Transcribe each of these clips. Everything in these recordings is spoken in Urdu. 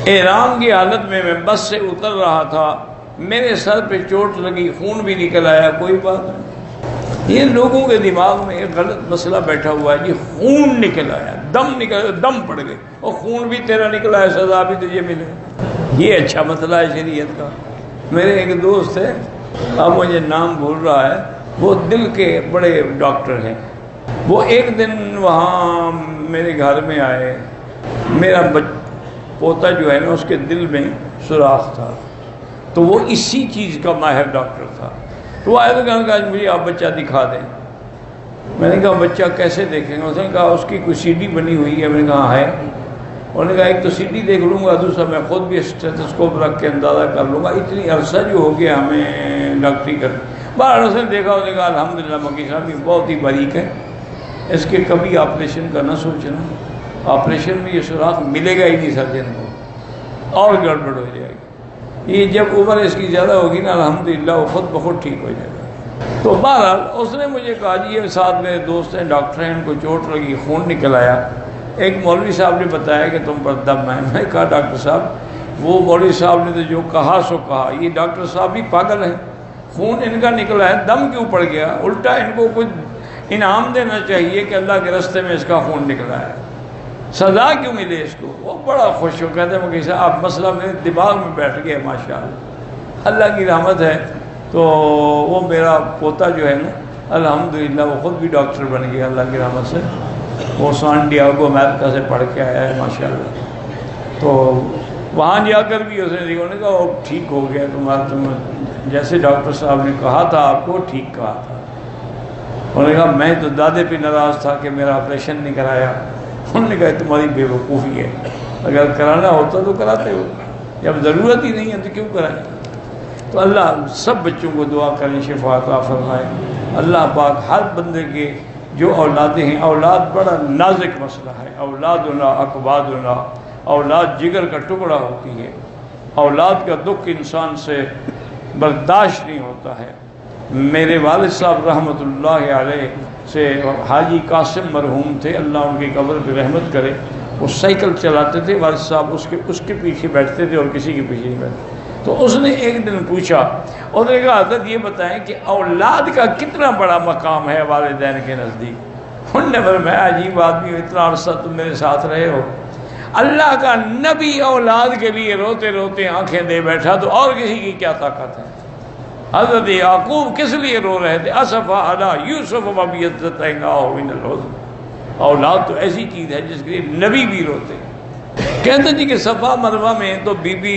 احرام کی حالت میں بس سے اتر رہا تھا، میرے سر پہ چوٹ لگی، خون بھی نکل آیا، کوئی بات نہیں۔ یہ لوگوں کے دماغ میں ایک غلط مسئلہ بیٹھا ہوا ہے، یہ خون نکل آیا، دم پڑ گئے، اور خون بھی تیرا نکل آیا، سزا بھی تجھے ملے، یہ اچھا مسئلہ ہے شریعت کا۔ میرے ایک دوست ہے، اب مجھے نام بھول رہا ہے، وہ دل کے بڑے ڈاکٹر ہیں، وہ ایک دن وہاں میرے گھر میں آئے، میرا پوتا جو ہے نا اس کے دل میں سوراخ تھا، تو وہ اسی چیز کا ماہر ڈاکٹر تھا، تو وہ آئے تو کہا کہ مجھے آپ بچہ دکھا دیں۔ میں نے کہا بچہ کیسے دیکھیں گے؟ اس نے کہا اس کی کوئی سی ڈی بنی ہوئی ہے۔ میں نے کہا ہے؟ انہوں نے کہا ایک تو سی ڈی دیکھ لوں گا، دوسرا میں خود بھی اسٹیتھوسکوپ رکھ کے اندازہ کر لوں گا، اتنی عرصہ جو ہو گیا ہمیں ڈاکٹری کر۔ باہر اس نے دیکھا، اس نے کہا الحمدللہ مکی صاحب یہ بہت ہی باریک ہے، اس کے کبھی آپریشن کا نہ سوچنا، آپریشن میں یہ سوراخ ملے گا ہی نہیں سرجن کو، اور گڑبڑ ہو جائے گی، یہ جب عمر اس کی زیادہ ہوگی نا الحمدللہ وہ خود بخود ٹھیک ہو جائے گا۔ تو بہرحال اس نے مجھے کہا جی یہ ساتھ میرے دوست ہیں ڈاکٹر ہیں، ان کو چوٹ لگی، خون نکل آیا، ایک مولوی صاحب نے بتایا کہ تم پر دم ہے۔ میں نے کہا ڈاکٹر صاحب وہ مولوی صاحب نے تو جو کہا سو کہا، یہ ڈاکٹر صاحب بھی پاگل ہیں، خون ان کا نکلا ہے، دم کیوں پڑ گیا؟ الٹا ان کو کچھ انعام دینا چاہیے کہ اللہ کے راستے میں اس کا خون نکلا ہے، سزا کیوں ملے اس کو؟ وہ بڑا خوش ہو، کہتے ہیں کہ آپ مسئلہ میرے دماغ میں بیٹھ گیا، ماشاءاللہ اللہ کی رحمت ہے۔ تو وہ میرا پوتا جو ہے نا الحمدللہ وہ خود بھی ڈاکٹر بن گیا اللہ کی رحمت سے، وہ سان ڈیاگو امریکہ سے پڑھ کے آیا ہے ماشاءاللہ۔ تو وہاں جا کر بھی اس نے کہا وہ ٹھیک ہو گیا، تم جیسے ڈاکٹر صاحب نے کہا تھا آپ کو ٹھیک کہا تھا۔ انہوں نے کہا میں تو دادے پہ ناراض تھا کہ میرا آپریشن نہیں کرایا۔ انہوں نے کہا تمہاری بے وقوفی ہے، اگر کرانا ہوتا تو کراتے ہو، جب ضرورت ہی نہیں ہے تو کیوں کرائیں؟ تو اللہ سب بچوں کو دعا کریں شفا عطا فرمائے۔ اللہ پاک ہر بندے کے جو اولادیں ہیں، اولاد بڑا نازک مسئلہ ہے، اولادنا اقبادنا، اولاد جگر کا ٹکڑا ہوتی ہے، اولاد کا دکھ انسان سے برداشت نہیں ہوتا ہے۔ میرے والد صاحب رحمۃ اللہ علیہ سے حاجی قاسم مرحوم تھے، اللہ ان کی قبر پہ رحمت کرے، وہ سائیکل چلاتے تھے، والد صاحب اس کے پیچھے بیٹھتے تھے اور کسی کے پیچھے نہیں بیٹھتے۔ تو اس نے ایک دن پوچھا، اس نے کہا حضرت یہ بتائیں کہ اولاد کا کتنا بڑا مقام ہے والدین کے نزدیک؟ انہوں نے فرمایا عجیب آدمی ہو، اتنا عرصہ تم میرے ساتھ رہے ہو، اللہ کا نبی اولاد کے لیے روتے روتے آنکھیں دے بیٹھا، تو اور کسی کی کیا طاقت ہے؟ حضرت یعقوب کس لیے رو رہے تھے؟ اسفا علی یوسف وابیضتیناہ من الحزن، اولاد تو ایسی چیز ہے جس کے لیے نبی بھی روتے۔ کہتے جی کہ صفا مروہ میں تو بی بی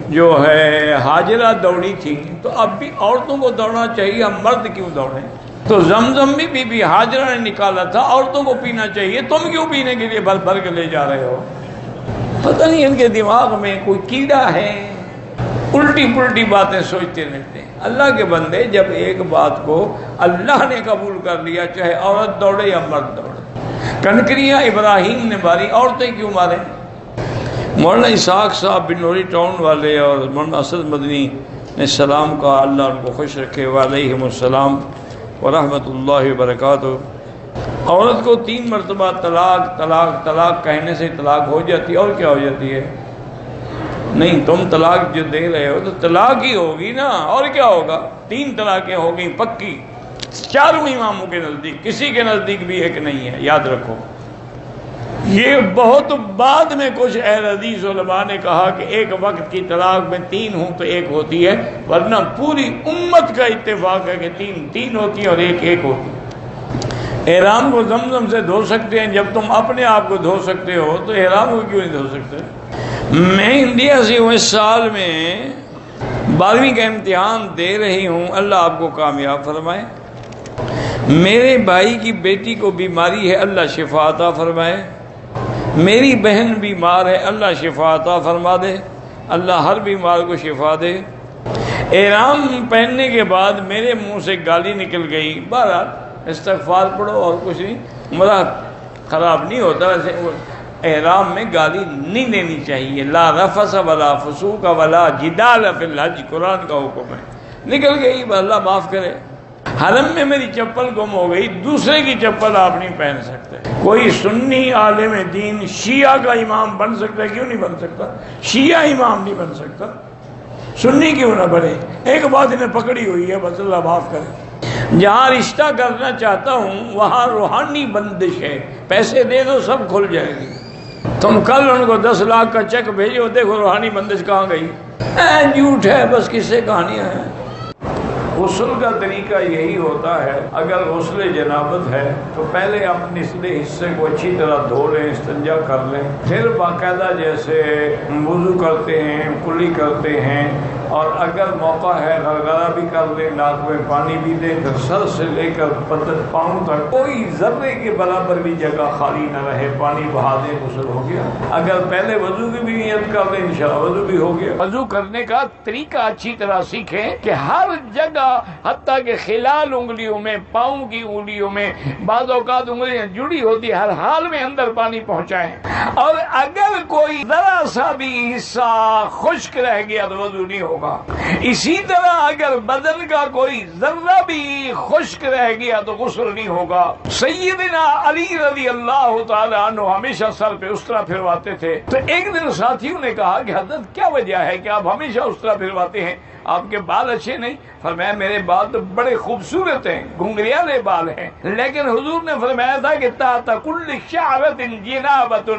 جو ہے ہاجرہ دوڑی تھی، تو اب بھی عورتوں کو دوڑنا چاہیے، ہم مرد کیوں دوڑیں؟ تو زمزم بھی بی بی ہاجرہ نے نکالا تھا، عورتوں کو پینا چاہیے، تم کیوں پینے کے لیے بھر بھر کے لے جا رہے ہو؟ پتہ نہیں ان کے دماغ میں کوئی کیڑا ہے، الٹی پلٹی باتیں سوچتے رہتے ہیں۔ اللہ کے بندے جب ایک بات کو اللہ نے قبول کر لیا، چاہے عورت دوڑے یا مرد دوڑے۔ کنکریاں ابراہیم نے ماری، عورتیں کیوں ماریں؟ مولانا اسحاق صاحب بنوری ٹاؤن والے اور مولانا اسد مدنی نے سلام کہا، اللہ ان کو خوش رکھے، وعلیہم السلام ورحمۃ اللہ وبرکاتہ۔ عورت کو 3 مرتبہ طلاق طلاق طلاق کہنے سے طلاق ہو جاتی ہے، اور کیا ہو جاتی ہے؟ نہیں، تم طلاق جو دے رہے ہو تو طلاق ہی ہوگی نا، اور کیا ہوگا؟ 3 طلاقیں ہو گئی پکی، 4 اماموں کے نزدیک، کسی کے نزدیک بھی ایک نہیں ہے، یاد رکھو۔ یہ بہت بعد میں کچھ اہل حدیث علماء نے کہا کہ ایک وقت کی طلاق میں 3 ہوں تو 1 ہوتی ہے، ورنہ پوری امت کا اتفاق ہے کہ 3 ہوتی ہیں اور 1 ہوتی ہے۔ احرام کو زمزم سے دھو سکتے ہیں، جب تم اپنے آپ کو دھو سکتے ہو تو احرام کو کیوں نہیں دھو سکتے؟ میں انڈیا سے ہوں، اس سال میں 12ویں کا امتحان دے رہی ہوں، اللہ آپ کو کامیاب فرمائے۔ میرے بھائی کی بیٹی کو بیماری ہے، اللہ شفا عطا فرمائے۔ میری بہن بیمار ہے، اللہ شفا عطا فرما دے، اللہ ہر بیمار کو شفا دے۔ احرام پہننے کے بعد میرے منہ سے گالی نکل گئی، بہرحال استغفار پڑھو اور کچھ نہیں، عمرہ خراب نہیں ہوتا۔ ویسے احرام میں گالی نہیں دینی چاہیے، لا رفث ولا فسوق ولا جدال فی الحج، قرآن کا حکم ہے۔ نکل گئی، اللہ معاف کرے۔ حرم میں میری چپل گم ہو گئی، دوسرے کی چپل آپ نہیں پہن سکتے۔ کوئی سنی عالم دین شیعہ کا امام بن سکتا ہے؟ کیوں نہیں بن سکتا؟ شیعہ امام نہیں بن سکتا، سنی کیوں نہ بنے؟ ایک بات انہیں پکڑی ہوئی ہے، بس اللہ معاف کرے۔ جہاں رشتہ کرنا چاہتا ہوں وہاں روحانی بندش ہے، پیسے دے دو سب کھل جائے گی۔ تم کل ان کو 10 لاکھ کا چیک بھیجو، دیکھو روحانی بندش کہاں گئی۔ جھوٹ ہے، بس قصے کہانیاں ہیں۔ غسل کا طریقہ یہی ہوتا ہے، اگر غسل جنابت ہے تو پہلے اپنے نچلے حصے کو اچھی طرح دھو لیں، استنجا کر لیں، پھر باقاعدہ جیسے وضو کرتے ہیں کلی کرتے ہیں، اور اگر موقع ہے غرغرہ بھی کر لیں، ناک میں پانی بھی دیں، پھر سر سے لے کر پاؤں تک کوئی ذرے کے برابر بھی جگہ خالی نہ رہے، پانی بہا دیں، غسل ہو گیا۔ اگر پہلے وضو کی بھی نیت کر لیں انشاءاللہ وضو بھی ہو گیا۔ وضو کرنے کا طریقہ اچھی طرح سیکھیں کہ ہر جگہ حتیٰ کہ خلال انگلیوں میں، پاؤں کی انگلیوں میں بعض اوقات انگلیاں جڑی ہوتی، ہر حال میں اندر پانی پہنچائیں، اور اگر کوئی ذرا سا بھی حصہ خشک رہ گیا تو وضو نہیں ہوگا۔ اسی طرح اگر بدن کا کوئی ذرہ بھی خشک رہ گیا تو غسل نہیں ہوگا۔ سیدنا علی رضی اللہ تعالی عنہ ہمیشہ سر پہ استرا پھرواتے تھے، تو ایک دن ساتھیوں نے کہا کہ حضرت کیا وجہ ہے کہ آپ ہمیشہ استرا پھرواتے ہیں، آپ کے بال اچھے نہیں؟ فرمایا میرے بال تو بڑے خوبصورت ہیں، گھنگریالے بال ہیں، لیکن حضور نے فرمایا تھا کہ تحت کل شعرۃ جنابۃ،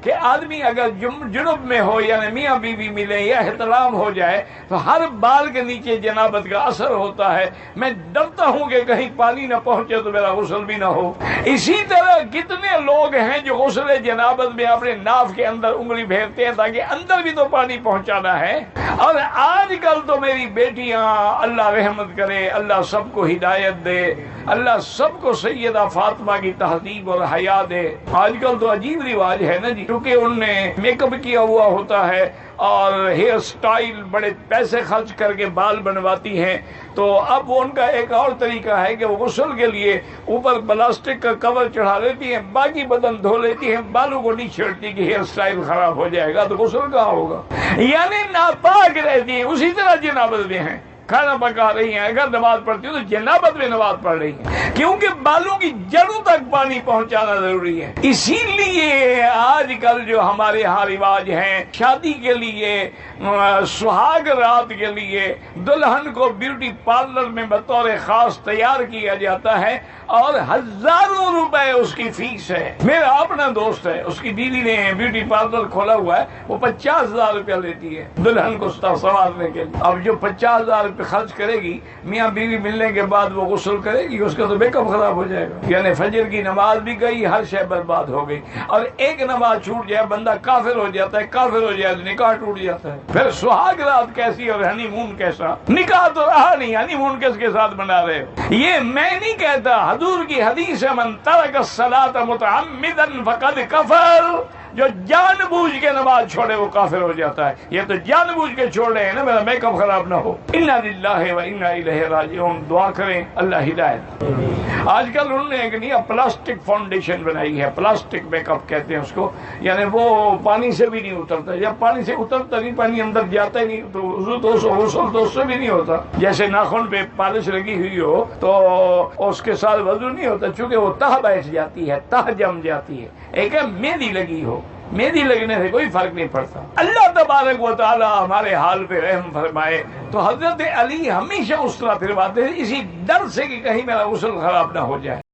کہ آدمی اگر جنب میں ہو یعنی میاں بیوی ملے یا احتلام ہو جائے تو ہر بال کے نیچے جنابت کا اثر ہوتا ہے، میں ڈرتا ہوں کہ کہیں پانی نہ پہنچے تو میرا غسل بھی نہ ہو۔ اسی طرح کتنے لوگ ہیں جو غسل جنابت میں اپنے ناف کے اندر انگلی پھیرتے ہیں تاکہ اندر بھی تو پانی پہنچانا ہے۔ اور آج کل تو میری بیٹیاں، اللہ رحمت کرے، اللہ سب کو ہدایت دے، اللہ سب کو سیدہ فاطمہ کی تہذیب اور حیا دے۔ آج کل تو عجیب رواج ہے نا جی، کیونکہ ان نے میک اپ کیا ہوا ہوتا ہے اور ہیئر سٹائل بڑے پیسے خرچ کر کے بال بنواتی ہیں، تو اب ان کا ایک اور طریقہ ہے کہ وہ غسل کے لیے اوپر پلاسٹک کا کور چڑھا لیتی ہیں، باقی بدن دھو لیتی ہیں، بالوں کو نہیں چھیڑتی کہ ہیئر سٹائل خراب ہو جائے گا، تو غسل کہاں ہوگا؟ یعنی ناپاک رہتی ہیں، اسی طرح جنابت میں ہیں، کھانا پکا رہی ہیں، اگر نماز پڑھتی ہوں تو جنابت میں نماز پڑھ رہی ہیں، کیونکہ بالوں کی جڑوں تک پانی پہنچانا ضروری ہے۔ اسی لیے آج کل جو ہمارے ہاں رواج ہیں، شادی کے لیے، سہاگ رات کے لیے دلہن کو بیوٹی پارلر میں بطور خاص تیار کیا جاتا ہے اور ہزاروں روپے اس کی فیس ہے۔ میرا اپنا دوست ہے، اس کی بیوی نے بیوٹی پارلر کھولا ہوا ہے، وہ 50,000 روپیہ لیتی ہے دلہن کو سنوارنے کے لیے۔ اب جو 50,000 روپے خرچ کرے گی، میاں بیوی ملنے کے بعد وہ غسل کرے گی، اس کا تو میک اپ خراب ہو جائے گا، یعنی فجر کی نماز بھی گئی، ہر شے برباد ہو گئی، اور ایک نماز چھوٹ جائے بندہ کافر ہو جاتا ہے، کافر ہو جائے تو نکاح ٹوٹ جاتا ہے۔ پھر سہاگ رات کیسی اور ہنی مون کیسا؟ نکاح تو رہا نہیں، ہنی مون کس کے ساتھ بنا رہے ہو؟ یہ میں نہیں کہتا، حضور کی حدیث ہے، من ترک الصلاۃ متعمدا فقد کفر، جو جان بوجھ کے نماز چھوڑے وہ کافر ہو جاتا ہے۔ یہ تو جان بوجھ کے چھوڑ رہے ہیں نا، میرا میک اپ خراب نہ ہو۔ انا للہ و انا الیہ راجعون، دعا کریں اللہ ہدایت۔ آج کل انہوں نے ایک نیا پلاسٹک فاؤنڈیشن بنائی ہے، پلاسٹک میک اپ کہتے ہیں اس کو، یعنی وہ پانی سے بھی نہیں اترتا، جب پانی سے اترتا نہیں، پانی اندر جاتا ہی نہیں، تو غسل تو اس سے بھی نہیں ہوتا۔ جیسے ناخن پہ پالش لگی ہوئی ہو تو اس کے ساتھ وضو نہیں ہوتا، چونکہ وہ تہ بیٹھ جاتی ہے، تہ جم جاتی ہے۔ ایک ہے مہندی لگی ہو، مہندی لگنے سے کوئی فرق نہیں پڑتا۔ اللہ تبارک و تعالی ہمارے حال پہ رحم فرمائے۔ تو حضرت علی ہمیشہ اسرا پھرواتے تھے، اسی ڈر سے کہ کہیں میرا غسل خراب نہ ہو جائے۔